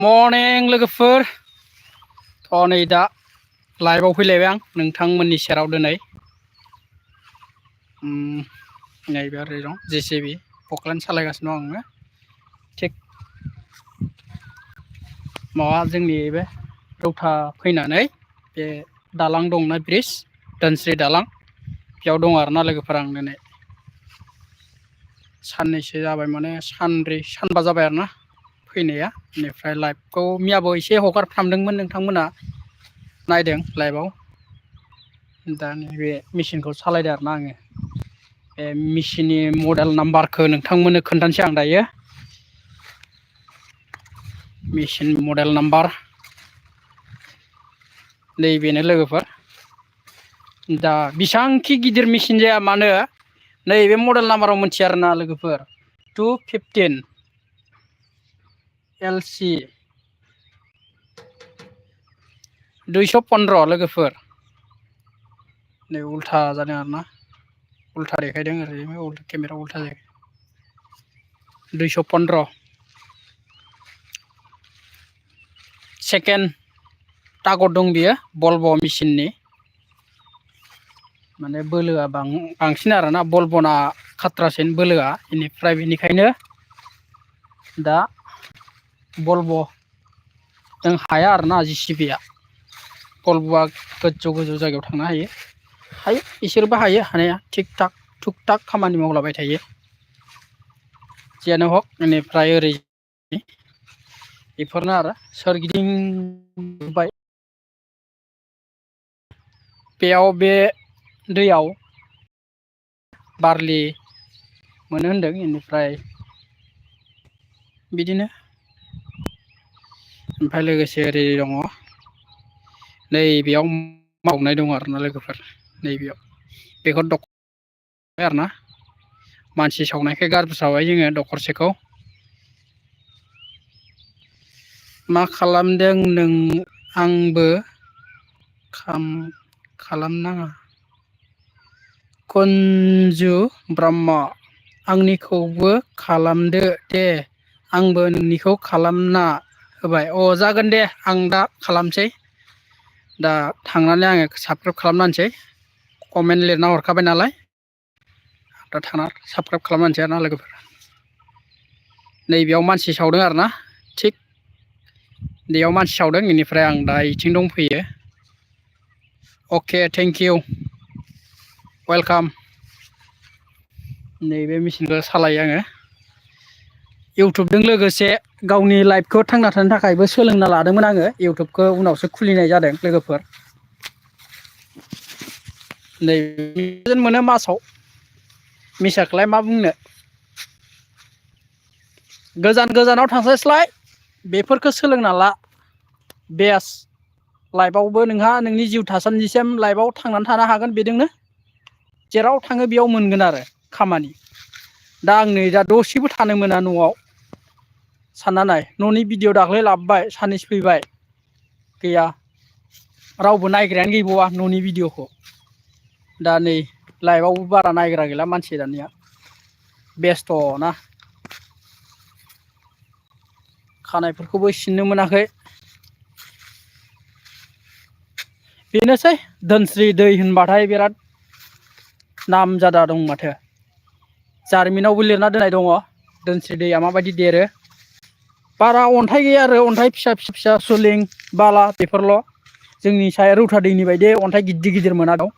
Morning लोगोफोर नै दा लाइभआव फैलायबाय आं नोंथांमोननि सेराव दिनै नैबे ओरै दं जेसिबि पक्लेन सालायगासिनो दं आङो थिग माबा जोंनि बे रौता फैनानै बे दालां दंना ब्रिज धोनस्रि दालां बेयाव दं आरोना लोगोफोर आं दिनै साननैसो जाबाय माने सानबा जाबाय आरोना फैनाया बेनिफ्राय लाइभखौ मैयाबो एसे हगारफ्रामदोंमोन नोंथांमोना नायदों लाइभआव दा नैबे मेचिनखौ सालायदों आरोना आङो बे मेचिननि मडेल नाम्बारखौ नोंथांमोननो खोन्थानोसै आं दायो मेचिन मडेल नाम्बार नैबेनो लोगोफोर दा बेसेबांखि गिदिर मेचिन जाया मानो नैबे मडेल नाम्बाराव मोनथिया आरोना लोगोफोर 215 LC 215 लोगोफोर नै उल्था जादों आरोना उल्था देखायदों ओरैनो केमेरा उल्था जायो 215 सेकेन्ड टागट दं बियो भल्भ' मेचिननि माने बोलोआ बांसिन आरोना भल्भ'ना खाट्रासिन बोलोआ बेनिखायनो दा भल्भ' जों हाया आरोना जेसिबिया भल्भ'आ गोजौ जायगायाव थांनो हायो इसोरबो हायो हानाया थिग थुक थाक खामानि मावलाबाय थायो जियानो हक बेनिफ्राय ओरै बेफोरनो आरो सोरगिदिं बेयाव बे दैयाव बारलि मोनो होनदों बेनिफ्राय बिदिनो ओमफ्राय लोगोसे ओरै दङ नैबेयाव मावनाय दङ आरोना लोगोफोर नैबेयाव बेखौ आरोना मानसि सावनायखाय गारबोसाबाय जोङो दखरसेखौ मा खालामदों नों आंबो खालामनाङा कुनजु ब्रह्म आंनिखौबो खालामदो दे आंबो नोंनिखौ खालामना होबाय जागोन दे आं दा खालामसै दा थांनानै आङो साबसक्राइब खालामना होनोसै कमेन्ट लिरना हरखाबाय नालाय दा थांना साबसक्राइब खालामना होनोसै आरोना लोगोफोर नैबेयाव मानसि सावदों आरोना थिग बेयाव मानसि सावदों बेनिफ्राय आं दा इथिं दंफैयो अके थेंक इउ वेलकाम नैबे मेचिनखौ सालायो आङो इउटुबजों लोगोसे गावनि लाइफखौ थांना थानो थाखायबो सोलोंना लादोंमोन आङो इउटुबखौ उनावसो खुलिनाय जादों लोगोफोर नै मोनो मासाव मिसाखौलाय मा बुंनो गोजानाव थांस्लायस्लाय बेफोरखौ सोलोंना ला बेस्ट लाइफआवबो नोंहा नोंनि जिउ थासान्दिसिम लाइफआव थांनानै थानो हागोन बेजोंनो जेराव थाङो बेयाव मोनगोन आरो खामानि दा आं नै दा दसेबो थानो मोना न'आव सानना नाय न'नि भिडिअ दाख्लै लाबोबाय साननैसो फैबाय गैया रावबो नायग्रायानो गैबावा न'नि भिडिअखौ दा नै लाइभआवबो बारा नायग्रा गैला मानसि दानिया बेस्थ' ना खानायफोरखौबो सिननो मोनाखै बेनोसै धोनस्रि दै होनबाथाय बिराद नामजादा दं माथो जारिमिनावबो लिरना दोननाय दङ धोनस्रि दैया माबायदि देरो बारा अन्थाइ गैया आरो अन्थाइ फिसा सुलिं बाला बेफोरल' जोंनि साया रौता दैनि बायदि अन्थाइ गिदिर गिदिर मोना दं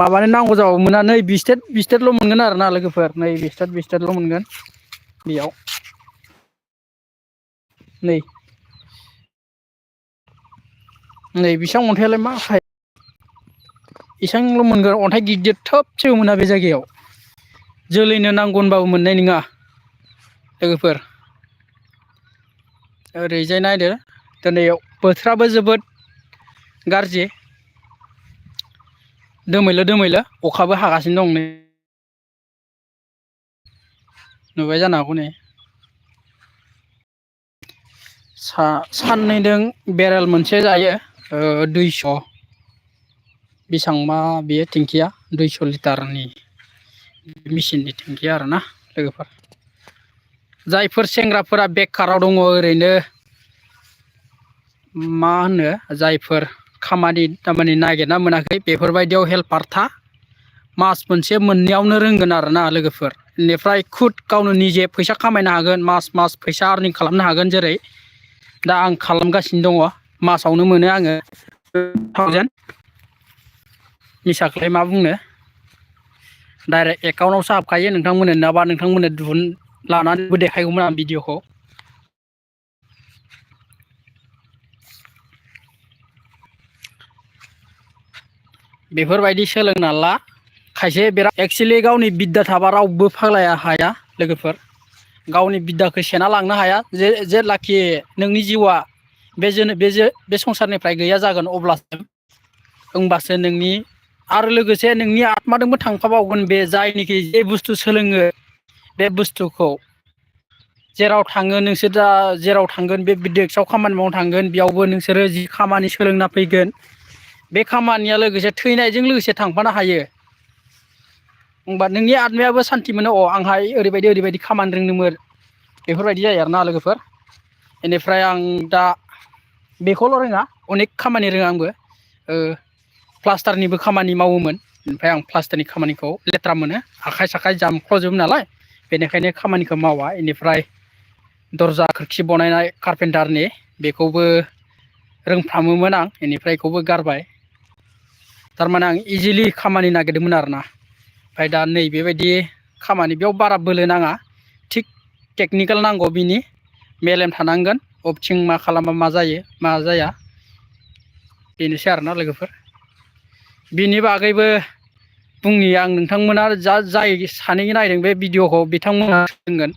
माबानो नांगौ जाबाबो मोना नै बिस्टेटल' मोनगोन आरोना लोगोफोर नै बिस्टेटल' मोनगोन बेयाव नै बेसेबां अन्थायालाय मा बेसेबांल' मोनगोन अन्थाइ गिदिर थोबसेबो मोना बे जायगायाव जोलैनो नांगौ होनबाबो मोननाय नङा लोगोफोर ओरैजाय नायदो दिनै बोथोराबो जोबोद गाज्रि दोमैलु अखाबो हागासिनो दं नै नुबाय जानो हागौ नै साननैजों बेरेल मोनसे जायो 200 बेसेबांबा बेयो टेंकिया 200 लिटारनि मेचिननि टेंकिया आरोना लोगोफोर जायफोर सेंग्राफोरा बेकाराव दङ ओरैनो मा होनो जायफोर खामानि दामानि नागिरना मोनाखै बेफोरबायदियाव हेल्पार था मास मोनसे मोननैयावनो रोंगोन आरोना लोगोफोर बेनिफ्राय खुद गावनो निजे फैसा खामायनो हागोन मास फैसा आर्निं खालामनो हागोन जेरै दा आं खालामगासिनो दङ मासावनो मोनो आङो 1000 मिसाखौलाय मा बुंनो डाइरेक्ट एकाउन्टावसो हाबखायो नोंथांमोननो नङाबा नोंथांमोननो दिहुन लानानैबो देखायगौमोन आं भिडिअखौ बेफोरबायदि सोलोंना ला खायसे बिराद एक्चुअलि गावनि बिद्दा थाबा रावबो फाग्लाया हाया लोगोफोर गावनि बिद्दाखौ सेना लांनो हाया जेब्लाखि नोंनि जिउआ बे संसारनिफ्राय गैया जागोन अब्लासो होमबासो नोंनि आरो लोगोसे नोंनि आत्माजोंबो थांफाबावगोन बे जायनिखि जे बुस्थु सोलोङो बे बुस्थुखौ जेराव थाङो नोंसोर दा जेराव थांगोन बे डेस्कआव खामानि मावनो थांगोन बेयावबो नोंसोरो जि खामानि सोलोंना फैगोन बे खामानिया लोगोसे थैनायजों लोगोसे थांफानो हायो होमबा नोंनि आत्मायाबो सान्ति मोनो आंहा ओरैबायदि खामानि रोंदोंमोन बेफोरबायदि जायो आरोना लोगोफोर बेनिफ्राय आं दा बेखौल' रोङा अनेक खामानि रोङा आंबो प्लास्टारनिबो खामानि मावोमोन ओमफ्राय आं प्लास्टारनि खामानिखौ लेथ्रा मोनो आखाइ साखाइ जामख्र'जोबो नालाय बेनिखायनो खामानिखौ मावा बेनिफ्राय दरजा खोरखि बनायनाय कारपेन्टारनि बेखौबो रोंफ्रामोमोन आं बेनिफ्राय बेखौबो गारबाय थारमाने आं इजिलि खामानि नागिरदोंमोन आरोना ओमफ्राय दा नैबेबायदि खामानि बेयाव बारा बोलो नाङा थिग टेकनिकेल नांगौ बिनि मेलेम थानांगोन बबेथिं मा खालामबा मा जायो मा जाया बेनोसै आरोना लोगोफोर बिनि बागैबो बुंनि आं नोंथांमोना जाय सानै नायदों बे भिडिअखौ बिथांमोना सोलोंगोन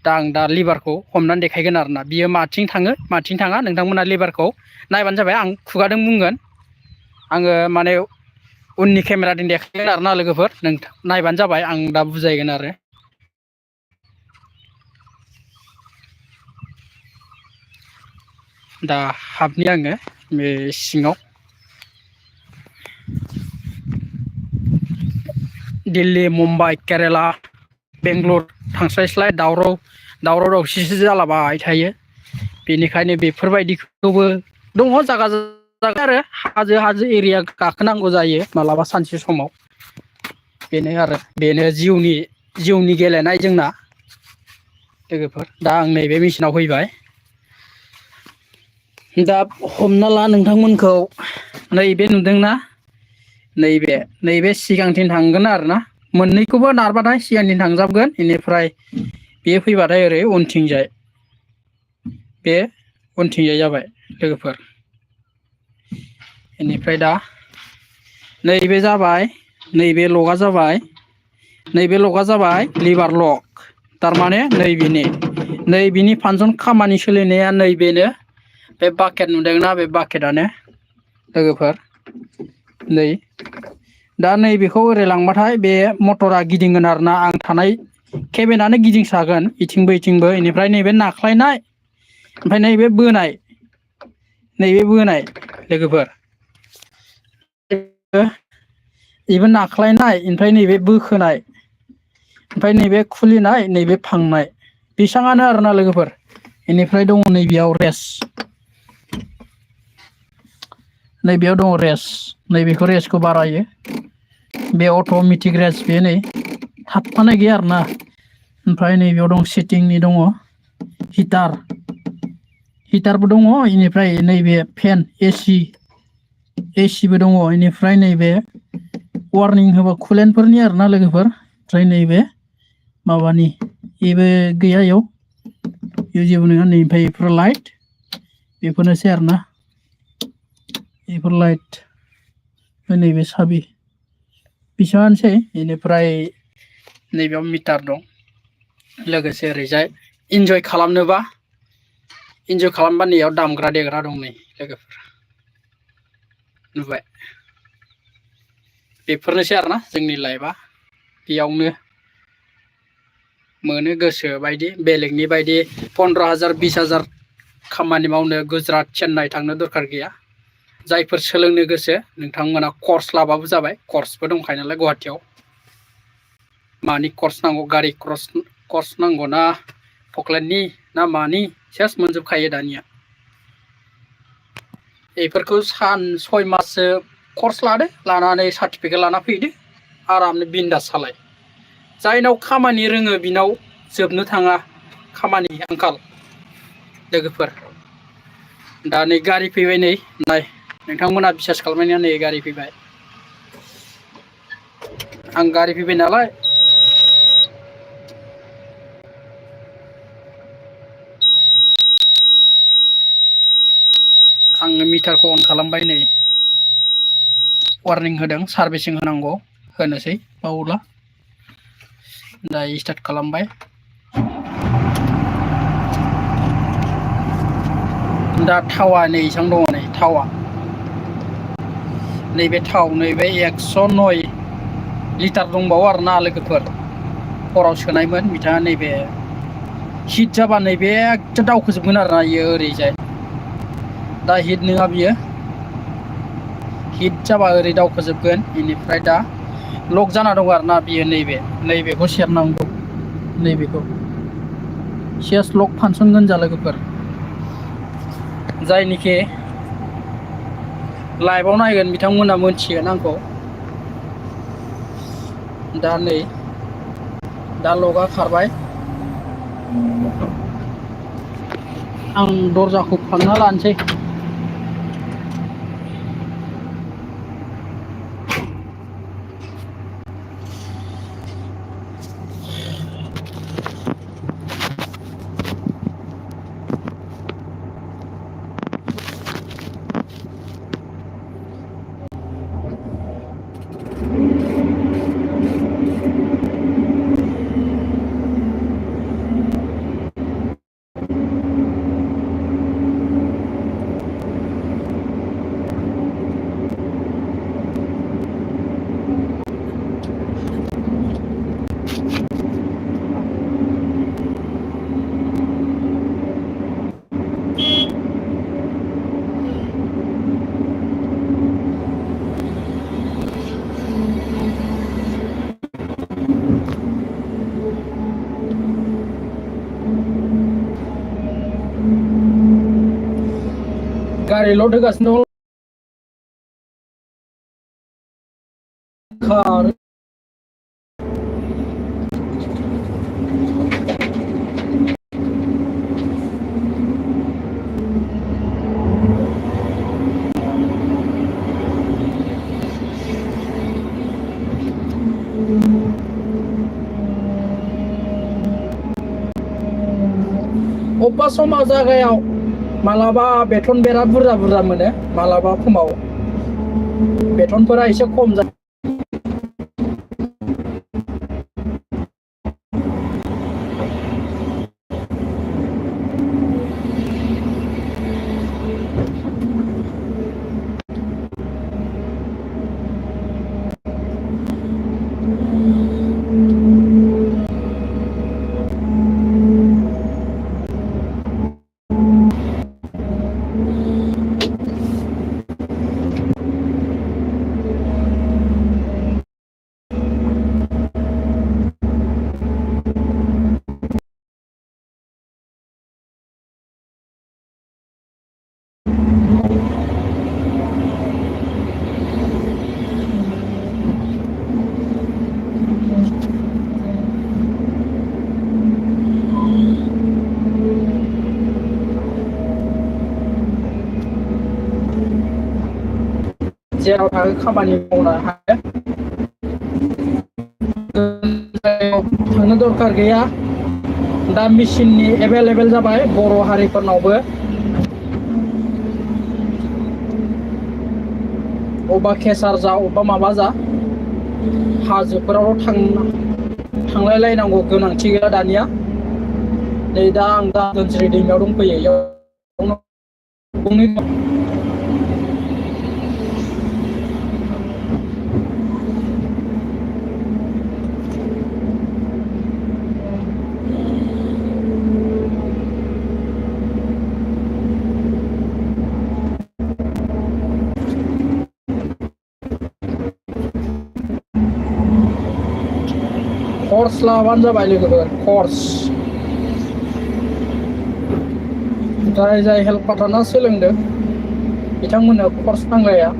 दा आं दा लिभारखौ हमनानै देखायगोन आरोना बियो माथिं थाङो माथिं थाङा नोंथांमोना लिभारखौ नायबानो जाबाय आं खुगाजों बुंगोन आङो माने उननि केमेराजों देखायगोन आरोना लोगोफोर नोंथां नायबानो जाबाय आं दा बुजायगोन आरो दा हाबनि आङो बे सिङाव दिल्ली मुम्बाइ केरेला बेंगलर थांस्लायस्लाय दावराव दावसिसो जालाबाय थायो बेनिखायनो बेफोरबायदिखौबो दङ जागा आरो हाजो एरिया गाखोनांगौ जायो मालाबा सानसे समाव बेनो जिउनि गेलेनाय जोंना लोगोफोर दा आं नैबे मेसिनाव फैबाय दा हमना ला नोंथांमोनखौ नैबे नुदोंना नैबे सिगांथिं थांगोन आरोना मोननैखौबो नारबाथाय सिगांथिं थांजाबगोन बेनिफ्राय बेयो फैबाथाय ओरै उनथिंजाय बे उनथिंजाय जाबाय लोगोफोर बेनिफ्राय दा नैबे जाबाय नैबे लगा जाबाय लिभार लक थारमाने नैबेनि फांसन खामानि सोलिनाया नैबेनो बे बाकेट नुदोंना बे बाकेटानो लोगोफोर नै दा नैबेखौ ओरै लांबाथाय बे मटरा गिदिंगोन आरोना आं थानाय केबिनानो गिदिंसागोन इथिंबो बेनिफ्राय नैबे नाख्लायनाय ओमफ्राय नैबे बोनाय लोगोफोर बेबो नाख्लायनाय ओमफ्राय नैबे बोखोनाय ओमफ्राय नैबे खुलिनाय नैबे फांनाय बेसांआनो आरोना लोगोफोर बेनिफ्राय दङ नैबेयाव नैबेयाव दङ नैबेखौ रेसखौ बारायो बे अट'मेटिक रेस बे नै थाबथानाय गैया आरोना ओमफ्राय नैबेयाव दं सिटिंनि दङ हिटारबो दङ बेनिफ्राय नैबे फेन एसिबो दङ बेनिफ्राय नैबे वार्निं होबा कुलेन्टफोरनि आरोना लोगोफोर ओमफ्राय नैबे माबानि बेबो गैया बेयाव जेबो नङा नै ओमफ्राय बेफोर लाइट बेफोरनोसै आरोना बेफोर लाइट नैबे साबि बेसेबांसै बेनिफ्राय नैबेयाव मिटार दं लोगोसे ओरैजाय इन्जय खालामनोबा नैयाव दामग्रा देग्रा दं नै लोगोफोर नुबाय बेफोरनोसै आरोना जोंनि लाइफआ बेयावनो मोनो गोसो बायदि बेलेगनि बायदि 15,000 20,000 खामानि मावनो गुजरात चेन्नाइ थांनो दरखार गैया जायफोर सोलोंनो गोसो नोंथांमोना कर्स लाबाबो जाबाय कर्सबो दंखायो नालाय गुवाहाटियाव मानि कर्स नांगौ गारि कर्स नांगौ ना फकलेटनि ना मानि सेस मोनजोबखायो दानिया बेफोरखौ 6 माससो कर्स लादो लानानै सार्टिफिकेट लाना फैदो आरामनो बिन्दास सालाय जायनाव खामानि रोङो बिनाव जोबनो थाङा खामानि आंखाल लोगोफोर दा नै गारि फैबाय नै नाय नोंथांमोना बिसास खालामनाया नै गारि फैबाय आं गारि फैबाय नालाय आं मिटारखौ अन खालामबाय नै वार्निं होदों सार्भिसिं होनांगौ होनोसै बावला दा स्टार्ट खालामबाय दा थावा नै इसां दङ नै थावा नैबे थाव नैबे 109 लिटार दंबावो आरोना लोगोफोर हराव सोनायमोन बिथाङा नैबे हिट जाबा नैबे एकदम दावखोजोबगोन आरोना इयो ओरैजाय दा हिट नङा बियो हिट जाबा ओरै दावखोजोबगोन बेनिफ्राय दा लक जाना दं आरोना बियो नैबेखौ सेरनांगौ नैबेखौ सेस लक फानसनगोन जा लोगोफोर जायनिखि लाइभआव नायगोन बिथांमोना मोनथिगोन आंखौ दा नै दा लगा खारबाय आं दरजाखौ फांना लानोसै गारि लोड होगासिनो दं खार अबेबा समाव जायगायाव मालाबा बेथन बिराद बुरजा बुरजा मोनो मालाबा समाव बेथनफोरा एसे खम जायो जेराव थाङो खामानि मावनो हायो थांनो दरखार गैया दा मेसिननि एभेलेबेल जाबाय बर' हारिफोरनावबो अबेबा केसार जा अबेबा माबा जा हाजोफोराव थांलाय लायनांगौ गोनांथि गैया दानिया नै दा आं दा दोनस्रि दैमायाव दंफैयो कर्स लाबानो जाबाय लोगोफोर कर्स जाय हेल्प पार्टनार सोलोंदों बिथांमोननो खर्स नांलाया।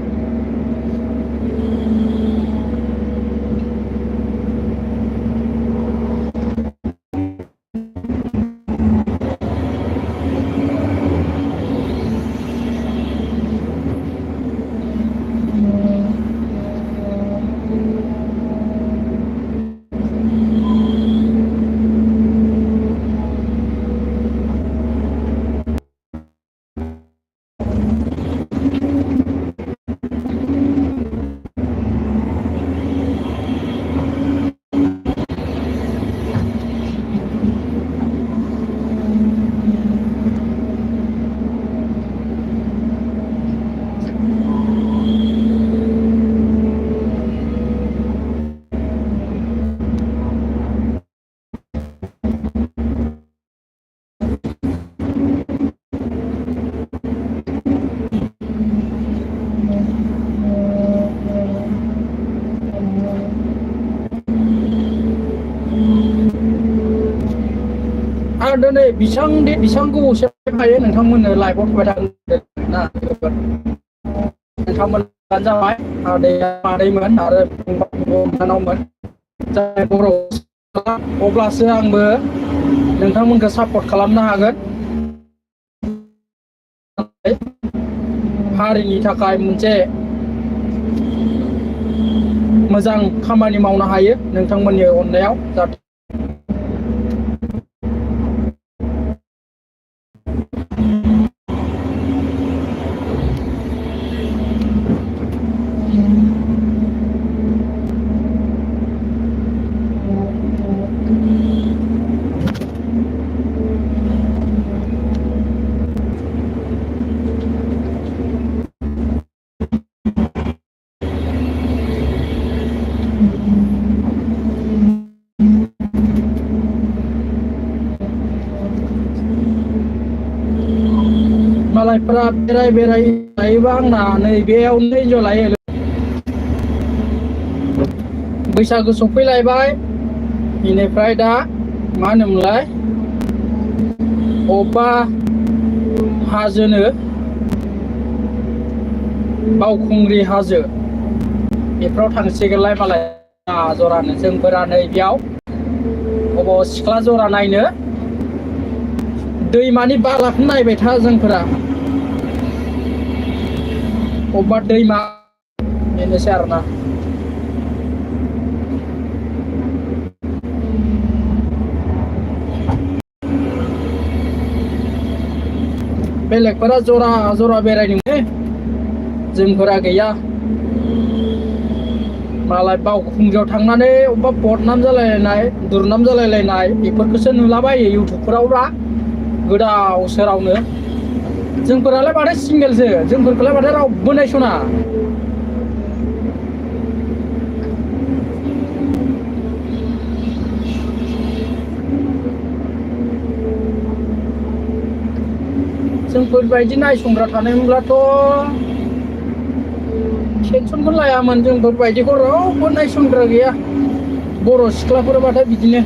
आरो नै बिसां गोबावसो फायो नोंथांमोननो लाइभआव थाबाय थागोन ना नोंथांमोनानो जाबाय मादैमोन आरो बिनानावमोन जाय बर' अब्लासो आंबो नोंथांमोनखौ सापर्ट खालामनो हागोन हारिनि थाखाय मोनसे मोजां खामानि मावनो हायो नोंथांमोननि अननायाव जाहाथे मालायफ्रा बेराय लायोबा आंना नैबेयावनो एन्जय लायो बैसागु सफैलायबाय बेनिफ्राय दा मा होनोमोनलाय अबेबा हाजोनो बावखुंग्रि हाजो बेफोराव थांसिगोनलाय मालाय जरानो जोंफोरा नैबेयाव अबाव सिख्ला जरा नायनो दैमानि बालाखौ नायबाय था जोंफोरा अबेबा दैमा बेनोसै आरोना बेलेगफोरा जरा बेरायनो जोंफोरा गैया मालाय बावखुंग्रियाव थांनानै अबेबा बदनाम जालायलायनाय दुरनाम जालायलायनाय बेफोरखौसो नुलाबायो इउटुबफोराव दा गोदाव सोरावनो जोंफोरालाय माथो सिंगेलसो जोंफोरखौलाय माथो रावबो नायसना जोंफोरबायदि नायसंग्रा थानायमोनब्लाथ' टेनसनखौ लायामोन जोंफोरबायदिखौ रावबो नायसनग्रा गैया बर' सिख्लाफोरबाथाय बिदिनो